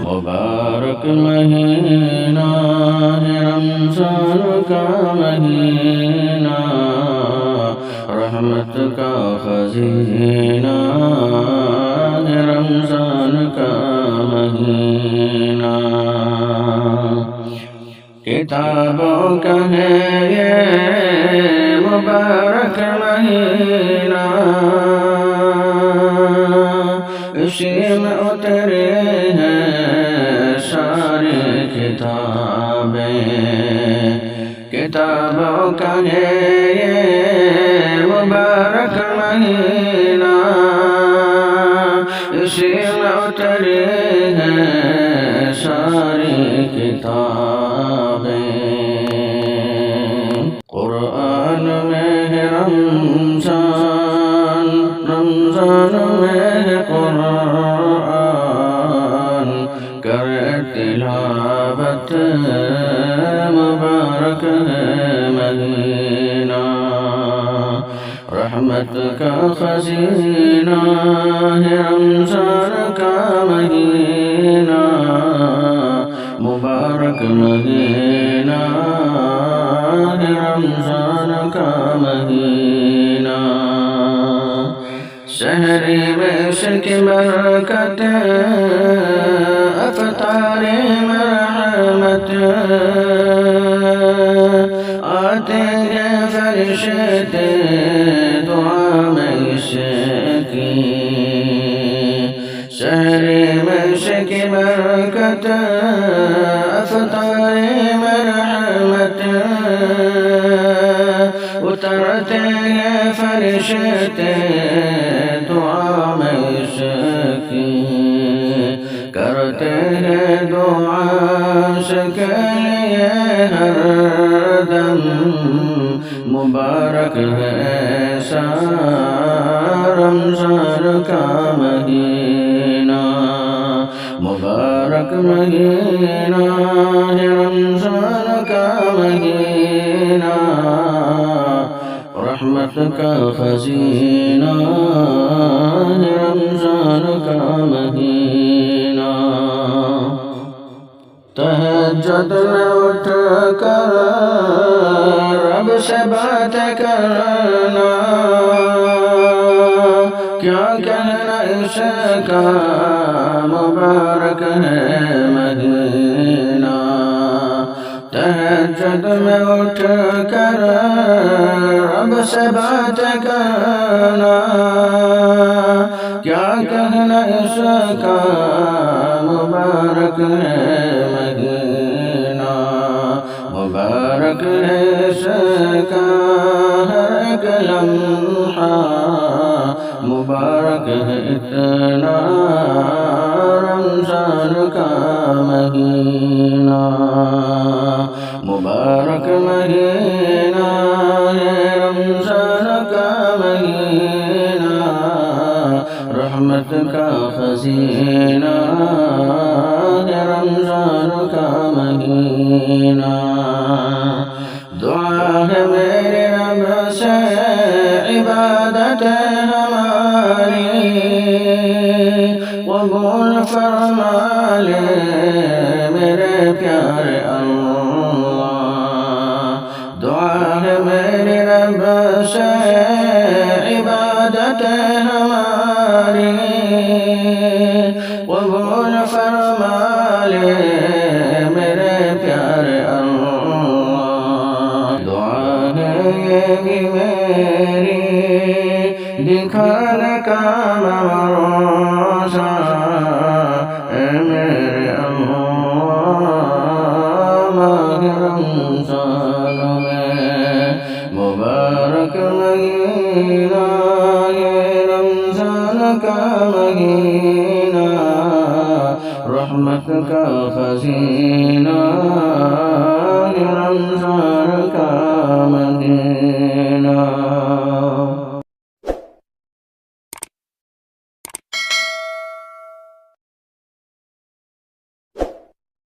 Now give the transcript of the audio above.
مبارک مہینہ ہے رمضان کا مہینہ، رحمت کا خزینہ ہے رمضان کا مہینہ، کتابوں کا ہے یہ مبارک مہینہ، اسی میں اترے ہیں ساری کتابیں، کتابوں کا ہے یہ مبارک مہینہ، اسی میں اترے ہیں ساری کتابیں، قرآن میں ہے رمضان، رمضان میں ہے قرآن، کرے تلاوت مبارک ہے مہینہ، رحمت کا خزینہ ہے رمضان کا مہینہ، مبارک مہینہ ہے رمضان کا مہینہ، شہری میں عشق کی برکت، افطار میں رحمت، آتے ہیں فرشتے دعا میں عشق کی، شہری میں عشق کی برکت، افطار میں رحمت، اترتے ہیں فرشتے دعا میں عشق کی، کرتے ہیں دعا عشق کے لیے ہر دم، مبارک ہے ایسا رمضان کا مہینہ، مبارک مہینہ ہے رمضان کا مہینہ، رحمت کا خزینہ ہے رمضان کا مہینہ، تہجد میں اٹھ کر رب سے بات کرنا، کیا کہنا اس کا مبارک ہے مہینہ، تہجد میں اٹھ کر رب سے بات کرنا، کیا کہنا اس کا مبارک ہے مہینہ، مبارک ہے اس کا ہر ایک لمحہ، مبارک ہے اتنا رمضان کا مہینہ، مبارک مہینہ ہے رمضان کا مہینہ، رحمت کا خزینہ ہے رمضان کا مہینہ، دعا ہے میرے رب سے عبادت ہماری، قبول فرما لے میرے پیارے اللہ، دعا ہے میرے رب سے عبادت ہماری، قبول فرما لے میرے پیارے اللہ، دعا ہے یہ بھی میری دکھانے کا بھروسہ، اے میرے اللہ ماہ رمضان میں، مبارک مہینہ یہ رمضان کا مہینہ، رحمت کا خزینہ